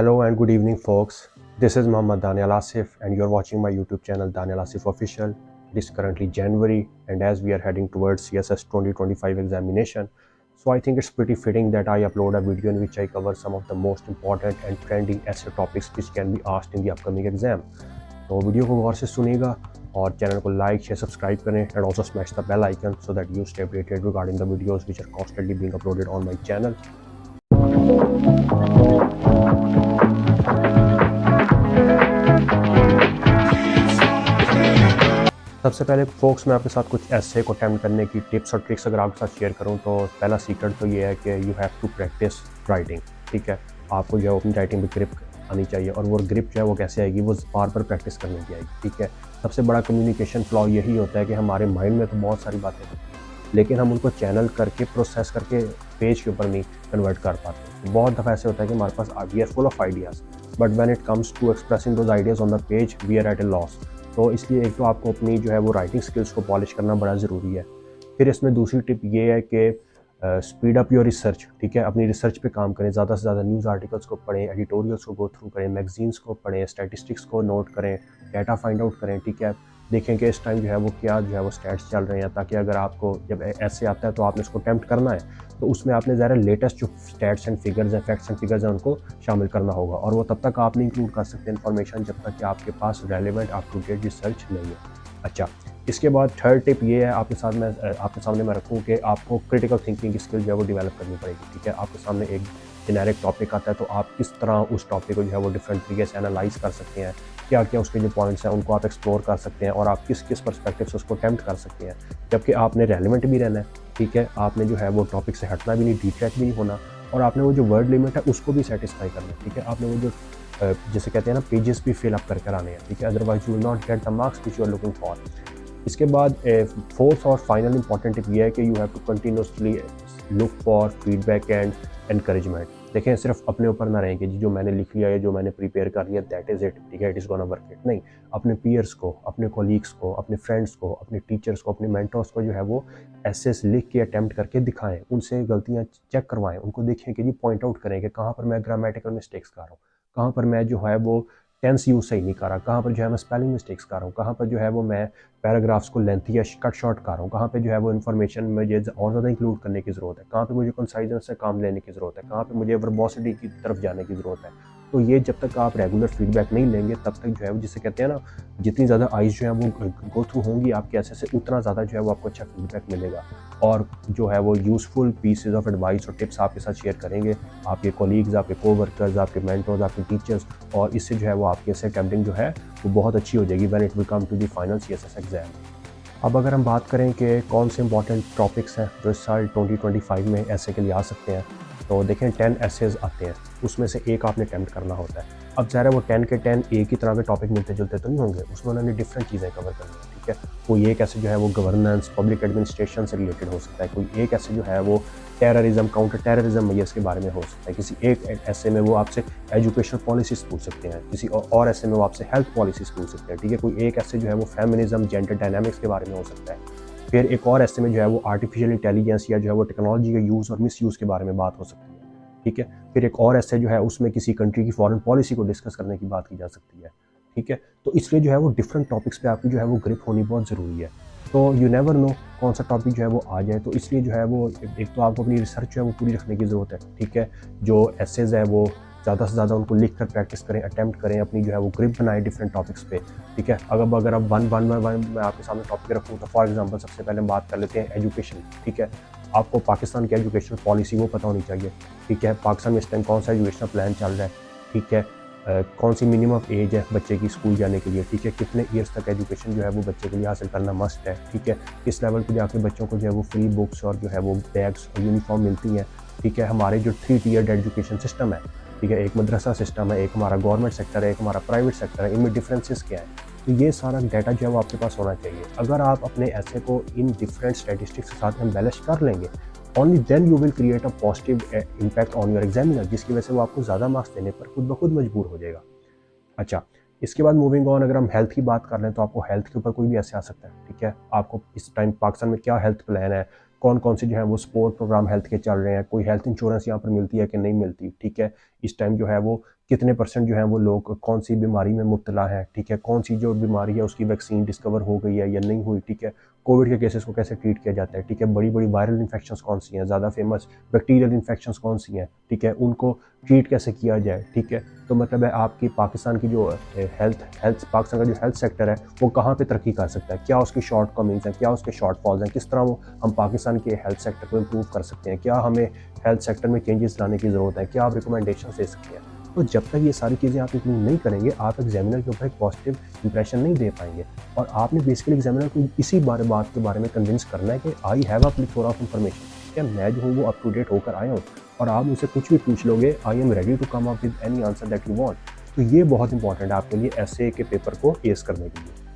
Hello and good evening, folks. This is Muhammad Daniel Asif, and you're watching my YouTube channel Daniel Asif Official. It is currently January, and as we are heading towards CSS 2025 examination, so I think it's pretty fitting that I upload a video in which I cover some of the most important and trending essay topics which can be asked in the upcoming exam. तो video को गौर से सुनिएगा और channel को like share subscribe करें and also smash the bell icon so that you stay updated regarding the videos which are constantly being uploaded on my channel. सबसे पहले फोक्स मैं आपके साथ कुछ ऐसे को अटेम्प्ट करने की टिप्स और ट्रिक्स अगर आपके साथ शेयर करूं तो पहला सीक्रेट तो ये है कि you have to practise writing. ठीक है, आपको जो है अपनी राइटिंग में ग्रिप आनी चाहिए और वो ग्रिप जो है वो कैसे आएगी, वो बार बार प्रैक्टिस करनी की आएगी. ठीक है, सबसे बड़ा कम्युनिकेशन फ्लॉ यही होता है कि हमारे माइंड में तो बहुत सारी बातें होती हैं लेकिन हम उनको चैनल करके प्रोसेस करके पेज के ऊपर नहीं कन्वर्ट कर पाते. बहुत दफ़ा ऐसे होता है कि हमारे पास we are full of ideas but when it comes to expressing those ideas on the page we are at a loss. तो इसलिए एक तो आपको अपनी जो है वो राइटिंग स्किल्स को पॉलिश करना बड़ा ज़रूरी है. फिर इसमें दूसरी टिप ये है कि स्पीड अप योर रिसर्च. ठीक है, अपनी रिसर्च पे काम करें, ज़्यादा से ज़्यादा न्यूज़ आर्टिकल्स को पढ़ें, एडिटोरियल्स को गो थ्रू करें, मैगजीन्स को पढ़ें, स्टैटिस्टिक्स को नोट करें, डाटा फाइंड आउट करें. ठीक है, देखें कि इस टाइम जो है वो क्या जो है वो स्टैट्स चल रहे हैं ताकि अगर आपको जब ऐसे आता है तो आपने इसको अटेम्प्ट करना है तो उसमें आपने ज़रा लेटेस्ट जो स्टैट्स एंड फिगर्स हैं, फैक्ट्स एंड फिगर्स हैं, उनको शामिल करना होगा और वो तब तक आप नहीं इंक्लूड कर सकते इन्फॉर्मेशन जब तक कि आपके पास relevant up to date research नहीं है. अच्छा, इसके बाद थर्ड टिप ये है आपके सामने मैं रखूँ कि आपको क्रिटिकल थिंकिंग की स्किल जो है वो डेवलप करनी पड़ेगी. ठीक है, आपके सामने एक जेनेरिक टॉपिक आता है तो आप किस तरह उस टॉपिक को जो है वो डिफरेंट तरीके से एनालाइज कर सकते हैं, क्या क्या उसके जो पॉइंट्स हैं उनको आप एक्सप्लोर कर सकते हैं और आप किस किस पर्सपेक्टिव से उसको अटेम्प्ट कर सकते हैं. जबकि आपने रेलिवेंट भी रहना है. ठीक है, आपने जो है वो टॉपिक से हटना भी नहीं, डिट्रैक्ट भी नहीं होना और आपने वो जो वर्ड लिमिट है उसको भी सेटिस्फाई करना है. ठीक है, आपने वो जो जैसे कहते हैं ना पेजेस भी फिल अप करके आने हैं. ठीक है, otherwise you will not get the marks which you are looking for. इसके बाद फोर्थ और फाइनल इंपॉर्टेंट टिप ये है कि you have to continuously look for feedback and encouragement. देखें, सिर्फ अपने ऊपर ना रहें कि जी जो मैंने लिख लिया है, जो मैंने प्रिपेयर कर लिया दैट इज़ इट. ठीक है, it is gonna work it. नहीं, अपने पीयर्स को, अपने कोलीग्स को, अपने फ्रेंड्स को, अपने टीचर्स को, अपने मेंटर्स को जो है वो एसेस लिख के अटेम्प्ट करके दिखाएं, उनसे गलतियाँ चेक करवाएं, उनको देखें कि जी पॉइंट आउट करें कि कहाँ पर मैं ग्रामेटिकल मिस्टेक्स कर रहा हूँ, कहाँ पर मैं जो है वो टेंस यूज सही नहीं कर रहा, कहाँ पर जो है मैं स्पेलिंग मिस्टेक्स कर रहा हूँ, कहाँ पर जो है वो मैं पैराग्राफ्स को लेंथी या कट शॉर्ट कर रहा हूँ, कहाँ पे जो है वो इन्फॉर्मेशन मुझे और ज़्यादा इंक्लूड करने की ज़रूरत है, कहाँ पे मुझे कंसाइजनेस से काम लेने की ज़रूरत है, कहाँ पे मुझे वर्बोसिटी की तरफ जाने की ज़रूरत है. तो ये जब तक आप रेगुलर फीडबैक नहीं लेंगे तब तक जो है वो जिसे कहते हैं ना, जितनी ज़्यादा आइज़ जो है वो गो थ्रू होंगी आपके ऐसे से उतना ज़्यादा जो है वो आपको अच्छा फीडबैक मिलेगा और जो है वो यूज़फुल पीसेज ऑफ एडवाइस और टिप्स आपके साथ शेयर करेंगे आपके कोलीग्स, आपके कोवर्कर्स, आपके मेंटर्स, आपके टीचर्स और इससे जो है वो आपकी ऐसे अटेम्प्टिंग जो है वो बहुत अच्छी हो जाएगी when it will come to the final CSS exam. अब अगर हम बात करें कि कौन से इंपॉर्टेंट टॉपिक्स हैं जो इस साल 2025 में ऐसे के लिए आ सकते हैं, तो देखें 10 एसेज आते हैं, उसमें से एक आपने अटेम्प्ट करना होता है. अब ज़रा वो 10 के 10 एक ही तरह के टॉपिक मिलते जुलते तो नहीं होंगे, उसमें उन्होंने डिफरेंट चीज़ें कवर करनी है. ठीक है, कोई एक ऐसे जो है वो गवर्नेंस, पब्लिक एडमिनिस्ट्रेशन से रिलेटेड हो सकता है, कोई एक ऐसे जो है वो टेररिज्म, काउंटर टेररिज्म ये इसके बारे में हो सकता है, किसी एक ऐसे में वो आपसे एजुकेशनल पॉलिसीज़ पूछ सकते हैं, किसी और ऐसे में वो आपसे हेल्थ पॉलिसीज़ पूछ सकते हैं. ठीक है, कोई एक ऐसे जो है वो फेमिनिज्म, जेंडर डायनामिक्स के बारे में हो सकता है. फिर एक और ऐसे में जो है वो आर्टिफिशियल इंटेलिजेंस या जो है वो टेक्नोलॉजी के यूज़ और मिसयूज़ के बारे में बात हो सकती है. ठीक है, फिर एक और ऐसे जो है उसमें किसी कंट्री की फॉरेन पॉलिसी को डिस्कस करने की बात की जा सकती है. ठीक है, तो इसलिए जो है वो डिफरेंट टॉपिक्स पे आपकी जो है वो ग्रिप होनी बहुत ज़रूरी है. तो यू नेवर नो कौन सा टॉपिक जो है वो आ जाए, तो इसलिए जो है वो एक तो आपको अपनी रिसर्च जो है वो पूरी रखने की ज़रूरत है. ठीक है, जो एसेज है वो ज़्यादा से ज़्यादा उनको लिख कर प्रैक्टिस करें, अटेम्प्ट करें, अपनी जो है वो ग्रिप बनाएं डिफरेंट टॉपिक्स पे. ठीक है, अगर अब वन मैं आपके सामने टॉपिक रखूँ तो फॉर एग्जांपल सबसे पहले हम बात कर लेते हैं एजुकेशन. ठीक है, आपको पाकिस्तान की एजुकेशन पॉलिसी वो पता होनी चाहिए. ठीक है, पाकिस्तान में इस टाइम कौन सा एजुकेशनल प्लान चल रहा है. ठीक है, कौन सी मिनिमम एज है बच्चे की स्कूल जाने के लिए. ठीक है, कितने ईयर्स तक एजुकेशन जो है वो बच्चे के लिए हासिल करना मस्ट है. ठीक है, किस लेवल पे जाके बच्चों को जो है वो फ्री बुक्स और जो है वो बैग्स और यूनिफॉर्म मिलती हैं. ठीक है, हमारे जो 3 टीयर्ड एजुकेशन सिस्टम है. ठीक है, एक मदरसा सिस्टम है, एक हमारा गवर्नमेंट सेक्टर है, एक हमारा प्राइवेट सेक्टर है, इनमें डिफरेंसेस क्या है. तो ये सारा डाटा जो है वो आपके पास होना चाहिए. अगर आप अपने ऐसे को इन डिफरेंट स्टैटिस्टिक्स के साथ एम्बेलिश कर लेंगे only then you will create a positive impact on your examiner, जिसकी वजह से वो आपको ज़्यादा मार्क्स देने पर खुद ब खुद मजबूर हो जाएगा. अच्छा, इसके बाद मूविंग ऑन, अगर हम हेल्थ की बात कर लें तो आपको हेल्थ के ऊपर कोई भी ऐसे आ सकता है. ठीक है, आपको इस टाइम पाकिस्तान में क्या हेल्थ प्लान है, कौन कौन से जो है वो स्पोर्ट प्रोग्राम हेल्थ के चल रहे हैं, कोई हेल्थ इंश्योरेंस यहाँ पर मिलती है कि नहीं मिलती. ठीक है, इस टाइम जो है वो कितने % जो है वो लोग कौन सी बीमारी में मुब्तला है, ठीक है, कौन सी जो बीमारी है उसकी वैक्सीन डिस्कवर हो गई है या नहीं हुई, ठीक है, कोविड के केसेस को कैसे ट्रीट किया जाता है, ठीक है, बड़ी बड़ी वायरल इन्फेक्शंस कौन सी हैं, ज़्यादा फेमस बैक्टीरियल इन्फेक्शंस कौन सी हैं, ठीक है, उनको ट्रीट कैसे किया जाए, ठीक है। तो मतलब है आपकी पाकिस्तान की जो हेल्थ पाकिस्तान का जो हेल्थ सेक्टर है वो कहाँ पे तरक्की कर सकता है, क्या उसकी शॉर्ट कमिंग्स हैं, क्या उसके शॉर्टफॉल्स हैं, किस तरह वो हम पाकिस्तान के हेल्थ सेक्टर को इम्प्रूव कर सकते हैं, क्या हमें हेल्थ सेक्टर में चेंजेस लाने की ज़रूरत है, क्या आप रिकमेंडेशन दे सकते हैं। तो जब तक ये सारी चीज़ें आप इंक्लूड नहीं करेंगे आप एग्जामिनर के ऊपर एक पॉजिटिव इंप्रेशन नहीं दे पाएंगे। और आपने बेसिकली एग्जामिनर को इसी बात के बारे में कन्विंस करना है कि I have a plethora of information, क्या मैं जो हूँ वो अप टू डेट होकर आया हूँ और आप मुझसे कुछ भी पूछ लोगे, I am ready to come up with any answer that you want. तो ये बहुत इंपॉर्टेंट है आपके लिए एसए के पेपर को एस करने के लिए।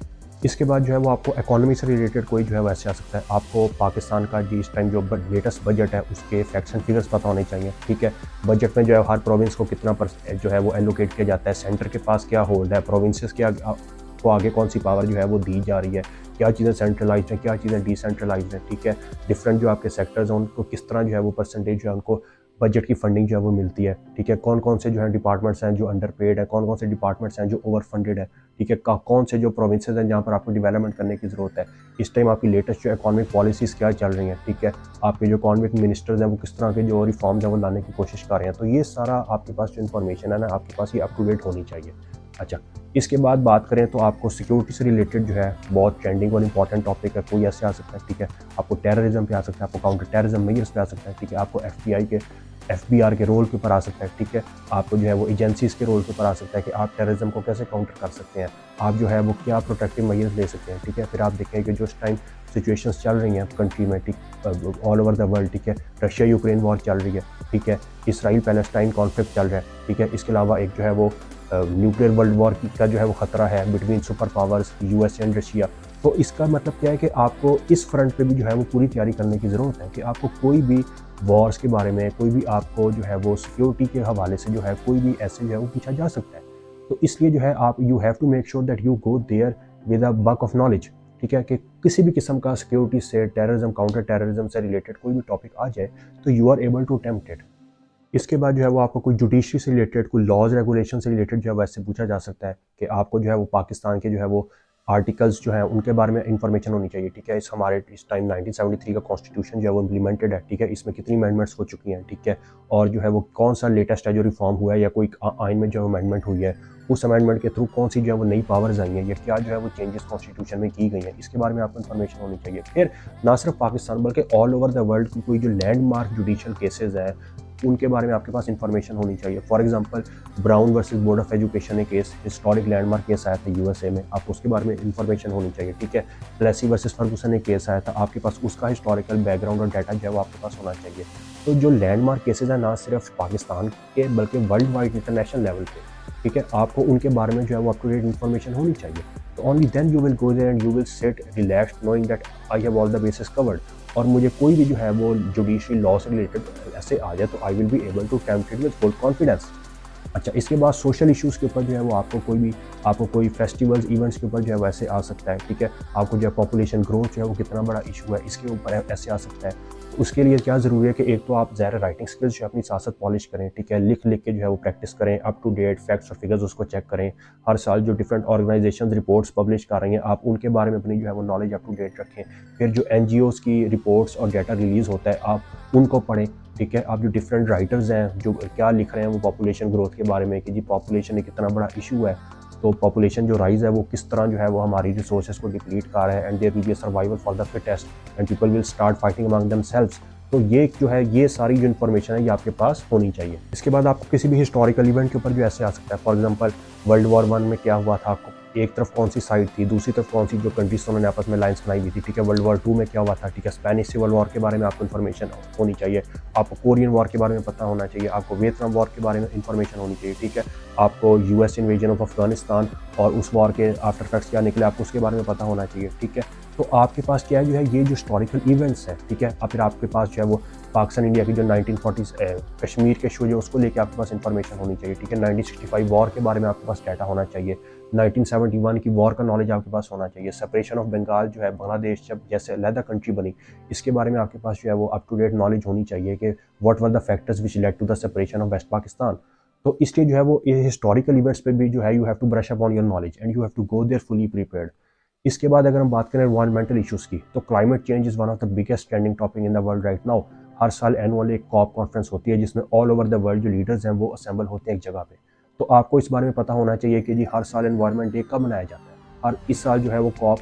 इसके बाद जो है वो आपको इकोनॉमी से रिलेटेड कोई जो है वैसे आ सकता है। आपको पाकिस्तान का जी इस टाइम जो लेटेस्ट बजट है उसके फैक्ट्स एंड फिगर्स पता होने चाहिए, ठीक है। बजट में जो है हर प्रोविंस को कितना जो है वो एलोकेट किया जाता है, सेंटर के पास क्या होल्ड है, प्रोविंसेस को आगे कौन सी पावर जो है वो दी जा रही है, क्या चीज़ें सेंट्रलाइज्ड हैं, क्या चीज़ें डिसेंट्रलाइज्ड हैं, ठीक है। डिफरेंट जो आपके सेक्टर्स हैं उनको किस तरह जो है वो परसेंटेज जो है उनको बजट की फंडिंग जो है वो मिलती है, ठीक है। कौन कौन से जो है डिपार्टमेंट्स हैं जो अंडर पेड है, कौन कौन से डिपार्टमेंट्स हैं जो ओवर फंडेड है, ठीक है। कौन से जो प्रोविंसेस हैं जहाँ पर आपको डेवलपमेंट करने की ज़रूरत है। इस टाइम आपकी लेटेस्ट जो इकोनॉमिक पॉलिसीज़ क्या चल रही हैं, ठीक है। आपके जो इकोनॉमिक मिनिस्टर्स हैं वो किस तरह के जो रिफॉर्म्स हैं वो लाने की कोशिश कर रहे हैं। तो ये सारा आपके पास जो इन्फॉर्मेशन है ना आपके पास ये अप टू डेट होनी चाहिए। अच्छा, इसके बाद बात करें तो आपको सिक्योरिटी से रिलेटेड जो है बहुत ट्रेंडिंग और इंपॉर्टेंट टॉपिक है, कोई ऐसे आ सकता है, ठीक है। आपको टेररिज्म पे आ सकता है, आपको काउंटर टेररिज्म मेजर्स पे आ सकता है, ठीक है। आपको एफबीआर के रोल के ऊपर आ सकता है, ठीक है। आपको जो है वो एजेंसीज़ के रोल के ऊपर आ सकता है कि आप टेररिज्म को कैसे काउंटर कर सकते हैं, आप जो है वो क्या प्रोटेक्टिव मेजर्स ले सकते हैं, ठीक है। फिर आप देखें कि जो इस टाइम सिचुएशंस चल रही हैं कंट्री में, ठीक, ऑल ओवर द वर्ल्ड, ठीक है। रशिया यूक्रेन वॉर चल रही है, ठीक है। इसराइल पैलेस्टाइन कॉन्फ्लिक्ट चल रहा है, ठीक है। इसके अलावा एक जो है वो न्यूक्लियर वर्ल्ड वॉर का जो है वो ख़तरा है between super powers US and Russia. तो इसका मतलब क्या है कि आपको इस फ्रंट पे भी जो है वो पूरी तैयारी करने की ज़रूरत है कि आपको कोई भी वॉर्स के बारे में, कोई भी आपको जो है वो सिक्योरिटी के हवाले से जो है कोई भी ऐसे जो है वो पूछा जा सकता है। तो इसलिए जो है आप you have to make sure that you go there with a bulk of knowledge, ठीक है। कि किसी भी किस्म का सिक्योरिटी से, टेररिज्म, काउंटर टेररिज्म से रिलेटेड कोई भी टॉपिक आ जाए तो you are able to attempt it. इसके बाद जो है वो आपको कोई जुडिशरी से रिलेटेड, कोई लॉज रेगुलेशन से रिलेटेड जो है वैसे पूछा जा सकता है कि आपको जो है वो पाकिस्तान के जो है वो आर्टिकल्स जो हैं उनके बारे में इंफॉर्मेशन होनी चाहिए, ठीक है। हमारे इस टाइम 1973 का कॉन्स्टिट्यूशन जो है वो इम्प्लीमेंटेड है, ठीक है। इसमें कितनी अमेंडमेंट्स हो चुकी हैं, ठीक है। और जो है वो कौन सा लेटेस्ट है जो रिफॉर्म हुआ है या कोई आइन में जो अमेंडमेंट हुई है उस अमेंडमेंट के थ्रू कौन सी जो है वो नई पावर्स आई हैं या क्या जो है वो चेंजेस कॉन्स्टिट्यूशन में की गई हैं, इसके बारे में आपको इन्फॉर्मेशन होनी चाहिए। फिर ना सिर्फ पाकिस्तान बल्कि ऑल ओवर द वर्ल्ड की कोई जो लैंडमार्क जुडिशल केसेज हैं उनके बारे में आपके पास इंफॉर्मेशन होनी चाहिए। For example brown versus board of education एक केस, हिस्टोरिक लैंडमार्क केस आया था यूएसए में, आपको उसके बारे में इंफॉर्मेशन होनी चाहिए, ठीक है। प्लेसी वर्सेस फर्गुसन एक केस आया था, आपके पास उसका हिस्टोरिकल बैकग्राउंड और डाटा जो है वो आपके पास होना चाहिए। तो जो लैंडमार्क केसेज हैं ना सिर्फ पाकिस्तान के बल्कि वर्ल्ड वाइड इंटरनेशनल लेवल पे, ठीक है, आपको उनके बारे में जो है वो अप टू डेट इन्फॉर्मेशन होनी चाहिए। तो only then you will go there and you will sit relaxed knowing that I have all the basis covered. और मुझे कोई भी जो है वो जुडिशरी लॉ से रिलेटेड ऐसे आ जाए तो I will be able to attempt it with full confidence. अच्छा, इसके बाद सोशल इश्यूज़ के ऊपर जो है वो आपको कोई फेस्टिवल्स इवेंट्स के ऊपर जो है वैसे आ सकता है, ठीक है। आपको जो है पॉपुलेशन ग्रोथ जो है वो कितना बड़ा इशू है इसके ऊपर ऐसे आ सकता है। तो उसके लिए क्या ज़रूरी है कि एक तो आप ज़्यादा राइटिंग स्किल्स जो है अपनी साथ पॉलिश करें, ठीक है। लिख के जो है वो प्रैक्टिस करें, अप टू डेट फैक्ट्स और फिगर्स उसको चेक करें। हर साल जो डिफरेंट ऑर्गेनाइजेशन रिपोर्ट्स पब्लिश कर रही हैं आप उनके बारे में अपनी जो है वो नॉलेज अप टू डेट रखें। फिर जो NGOs की रिपोर्ट्स और डाटा रिलीज़ होता है आप उनको पढ़ें, ठीक है। आप जो डिफरेंट राइटर्स हैं जो क्या लिख रहे हैं वो पॉपुलेशन ग्रोथ के बारे में कि जी पॉपुलेशन एक कितना बड़ा इशू है, तो पॉपुलेशन जो राइज है वो किस तरह जो है वो हमारी रिसोर्सेज को डिप्लीट कर रहा है and there will be a survival for the fittest and people will start fighting among themselves. तो ये जो है ये सारी जो इन्फॉर्मेशन है ये आपके पास होनी चाहिए। इसके बाद आपको किसी भी हिस्टोरिकल इवेंट के ऊपर जो ऐसे आ सकता है। फॉर एग्जांपल वर्ल्ड वॉर 1 में क्या हुआ था, आपको एक तरफ कौन सी साइड थी, दूसरी तरफ कौन सी जो कंट्रीज उन्होंने आपस में लाइंस बनाई हुई थी, ठीक है। वर्ल्ड वॉर 2 में क्या हुआ था, ठीक है। स्पेनिश सिविल वॉर के बारे में आपको इन्फॉर्मेशन होनी चाहिए। आपको कोरियन वॉर के बारे में पता होना चाहिए, आपको वियतनाम वॉर के बारे में इन्फॉर्मेशन होनी चाहिए, ठीक है। आपको US इन्वेजन ऑफ अफगानिस्तान और उस वॉर के आफ्टर इफेक्ट्स क्या निकले आपको उसके बारे में पता होना चाहिए, ठीक है। तो आपके पास क्या है जो है ये जो हिस्टोरिकल इवेंट्स हैं, ठीक है। और फिर आपके पास जो है वो पाकिस्तान इंडिया की जो 1940s कश्मीर के इशू जो उसको लेके आपके पास इन्फॉर्मेशन होनी चाहिए, ठीक है। 1965 वॉर के बारे में आपके पास डाटा होना चाहिए। 1971 की वॉर का नॉलेज आपके पास होना चाहिए। सेपरेशन ऑफ बंगाल जो है बांग्लादेश जब जैसे अलहदा कंट्री बनी इसके बारे में आपके पास जो है वो अप टू डेट नॉलेज होनी चाहिए कि what were the factors which led to the separation of west Pakistan. तो इसलिए जो है वो हिस्टोरिकल इवेंट्स पे भी जो है you have to brush up on your knowledge and you have to go there fully prepared. इसके बाद अगर हम बात करें एनवायरमेंटल इश्यूज़ की, तो climate change is one of the biggest trending topic in the world right now. हर साल एनुअल एक कॉप कॉन्फ्रेंस होती है जिसमें ऑल ओवर द वर्ल्ड जो लीडर्स हैं वो असेंबल होते हैं एक जगह पे। तो आपको इस बारे में पता होना चाहिए कि जी हर साल एनवायरनमेंट डे कब मनाया जाता है, और इस साल जो है वो कॉप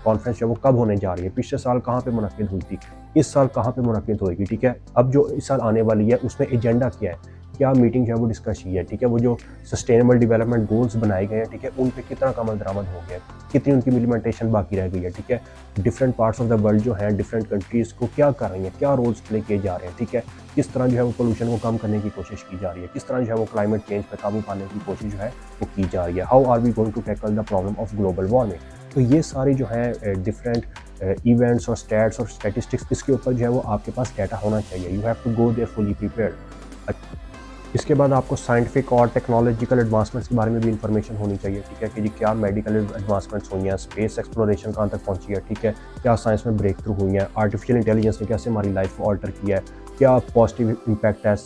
कॉन्फ्रेंस जो है वो कब होने जा रही है, पिछले साल कहाँ पे मुनक्किद हुई थी, इस साल कहाँ पे मुनक्किद होएगी, ठीक है। अब जो इस साल आने वाली है उसमें एजेंडा क्या है, क्या मीटिंग जो है वो डिस्कस की है, ठीक है। वो जो सस्टेनेबल डेवलपमेंट गोल्स बनाए गए हैं, ठीक है, उन पे कितना का अमल दरामद हो गया, कितनी उनकी इम्प्लीमेंटेशन बाकी रह गई है, ठीक है। Different parts of the world जो हैं, डिफरेंट कंट्रीज़ को क्या कर रही हैं, क्या रोल्स प्ले किए जा रहे हैं, ठीक है। किस तरह जो है वो पोल्यूशन को कम करने की कोशिश की जा रही है, किस तरह जो है वो क्लाइमेट चेंज पर काबू पाने की कोशिश जो है वो की जा रही है। How are we going to tackle the problem of global warming. तो ये सारी जो है डिफरेंट इवेंट्स और स्टैट्स और स्टैटिस्टिक्स, इसके ऊपर जो है वो आपके पास डाटा होना चाहिए। You have to go there fully prepared. इसके बाद आपको साइंटिफिक और टेक्नोलॉजिकल एडवांसमेंट्स के बारे में भी इंफॉर्मेशन होनी चाहिए, ठीक है, कि जी क्या मेडिकल एडवांसमेंट्स हुई हैं, स्पेस एक्सप्लोरेशन कहाँ तक पहुँची है, ठीक है, क्या साइंस में ब्रेक थ्रू हुई हैं, आर्टिफिशियल इंटेलिजेंस ने कैसे हमारी लाइफ को ऑल्टर किया है, क्या पॉजिटिव इम्पैक्ट है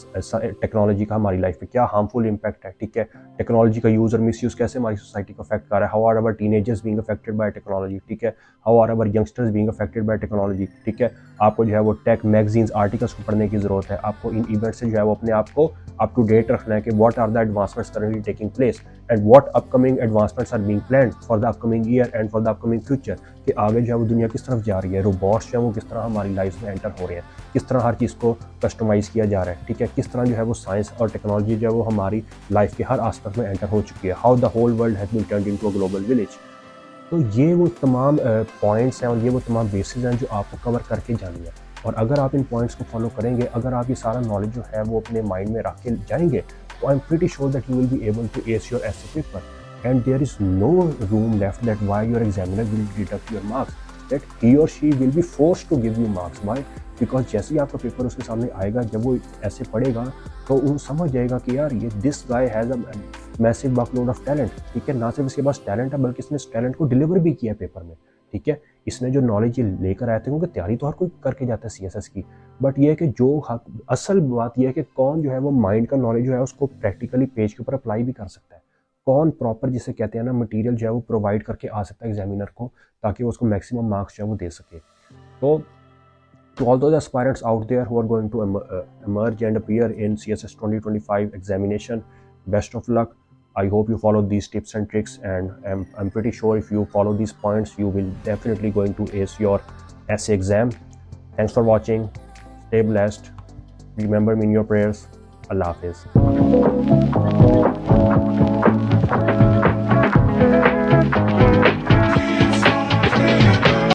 टेक्नोलॉजी का हमारी लाइफ पे, क्या हार्मफुल इम्पैक्ट है, ठीक है, टेक्नोलॉजी का यूज़ और मिसयूज़ कैसे हमारी सोसाइटी को अफेक्ट कर रहा है, how are our teenagers being affected by technology, ठीक है, how are our youngsters being affected by technology, ठीक है। आपको जो है वो टेक मैगजीन्स आर्टिकल्स को पढ़ने की ज़रूरत है। आपको इन इवेंट से जो है वो अपने आप को अप टू डेट रखना है कि what are the advancements currently taking place and what upcoming advancements are being planned for the upcoming year and for the upcoming future, कि आगे जो है वो दुनिया किस तरफ जा रही है, रोबोट्स जो है वो किस तरह हमारी लाइफ में एंटर हो रहे हैं, किस तरह हर चीज़ को कस्टमाइज़ किया जा रहा है, ठीक है, किस तरह जो है वो साइंस और टेक्नोलॉजी जो है वो हमारी लाइफ के हर आस्पेक्ट में एंटर हो चुकी है। How the whole world has been turned into a global village. तो ये वो तमाम पॉइंट्स हैं और ये वो तमाम बेसिस हैं जो आपको कवर करके जानी है। और अगर आप इन पॉइंट्स को फॉलो करेंगे, अगर आप ये सारा नॉलेज जो है वो अपने माइंड में रख के जाएंगे, तो I am pretty sure that you will be able to ace your essay paper and there is no room left that why your examiner will deduct your marks, that he और she will be forced to give you marks. Why? Because जैसे ही आपका paper उसके सामने आएगा, जब वो ऐसे पढ़ेगा तो वो समझ जाएगा कि यार ये this guy has a massive workload of talent, ठीक है। ना सिर्फ इसके पास टैलेंट है बल्कि इसने इस टैलेंट को डिलीवर भी किया पेपर में, ठीक है। इसने जो नॉलेज ये लेकर आए थे, क्योंकि तैयारी तो हर कोई करके जाता है सीएसएस की, बट ये है कि जो असल बात यह है कि कौन जो है वो माइंड का नॉलेज जो है उसको प्रैक्टिकली पेज के ऊपर अप्लाई भी कर सकता है, कौन प्रॉपर जिसे कहते हैं ना मटेरियल जो है वो प्रोवाइड करके आ सकता है एग्जामिनर को, ताकि वो उसको मैक्सिमम मार्क्स जो है वो दे सके। तो to all those aspirants out there who are going to emerge and appear in CSS 2025 examination, best of luck. I hope you follow these tips and tricks, and I'm pretty sure if you follow these points, you will definitely going to ace your essay exam. Thanks for watching. Stay blessed. Remember me in your prayers. Allah Hafiz.